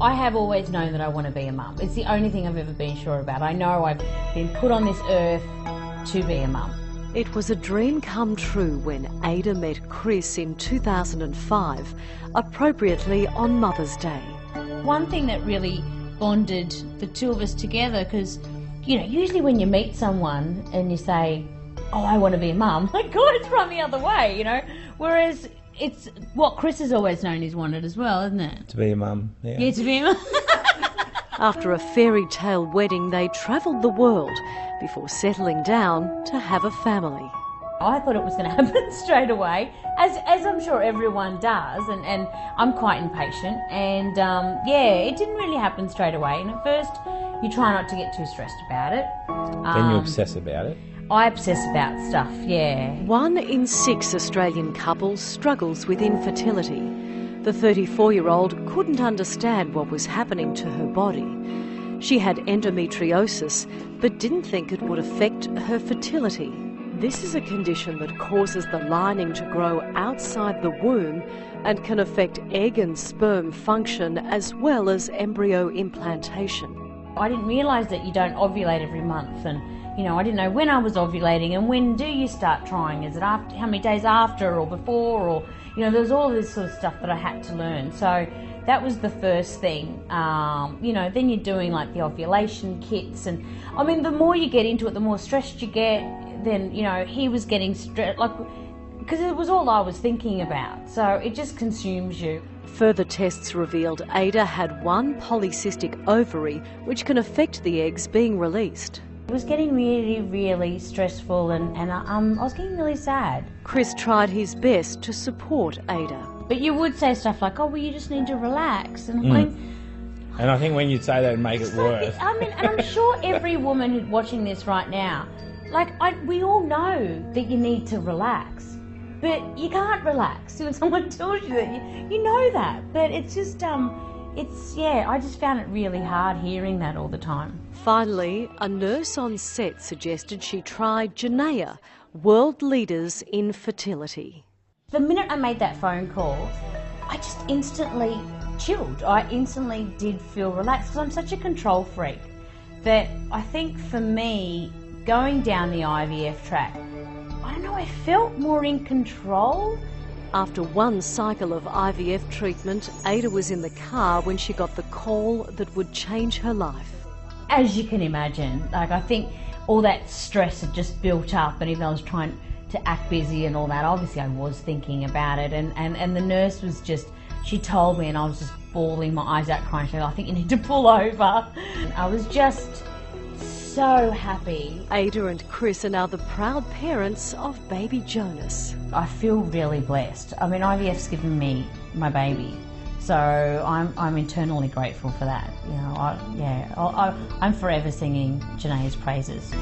I have always known that I want to be a mum. It's the only thing I've ever been sure about. I know I've been put on this earth to be a mum. It was a dream come true when Ada met Chris in 2005, appropriately on Mother's Day. One thing that really bonded the two of us together, because, you know, usually when you meet someone and you say, oh, I want to be a mum, my God, it's run the other way, you know. Whereas it's what Chris has always known he's wanted as well, isn't it? To be a mum, yeah. Yeah, to be a mum. After a fairy tale wedding, they travelled the world before settling down to have a family. I thought it was going to happen straight away, as I'm sure everyone does, and I'm quite impatient, and yeah, it didn't really happen straight away, and at first you try not to get too stressed about it. Then you obsess about it. I obsess about stuff, yeah. 1 in 6 Australian couples struggles with infertility. The 34-year-old couldn't understand what was happening to her body. She had endometriosis, but didn't think it would affect her fertility. This is a condition that causes the lining to grow outside the womb and can affect egg and sperm function as well as embryo implantation. I didn't realise that you don't ovulate every month, and you know, I didn't know when I was ovulating and when do you start trying. Is it after, how many days after or before, or you know, there's all this sort of stuff that I had to learn. So that was the first thing. You know, then you're doing like the ovulation kits, and I mean, the more you get into it, the more stressed you get. Then, you know, he was getting stressed, like, because it was all I was thinking about. So it just consumes you. Further tests revealed Ada had 1 polycystic ovary, which can affect the eggs being released. It was getting really, really stressful, and I was getting really sad. Chris tried his best to support Ada. But you would say stuff like, oh, well, you just need to relax. And And I think when you say that, it'd make it worse. I mean, and I'm sure every woman who's watching this right now, like, we all know that you need to relax, but you can't relax when someone tells you that. You know that, but it's just, yeah, I just found it really hard hearing that all the time. Finally, a nurse on set suggested she try Genea, world leaders in fertility. The minute I made that phone call, I just instantly chilled. I instantly did feel relaxed, because I'm such a control freak that I think for me, going down the IVF track, I don't know, I felt more in control. After 1 cycle of IVF treatment, Ada was in the car when she got the call that would change her life. As you can imagine, like, I think all that stress had just built up, and even though I was trying to act busy and all that, obviously I was thinking about it, and the nurse was just, she told me, and I was just bawling my eyes out, crying. She said, I think you need to pull over. I was just so happy. Ada and Chris are now the proud parents of baby Johnas. I feel really blessed. I mean, IVF's given me my baby, so I'm eternally grateful for that. You know, I'm forever singing Genea's praises.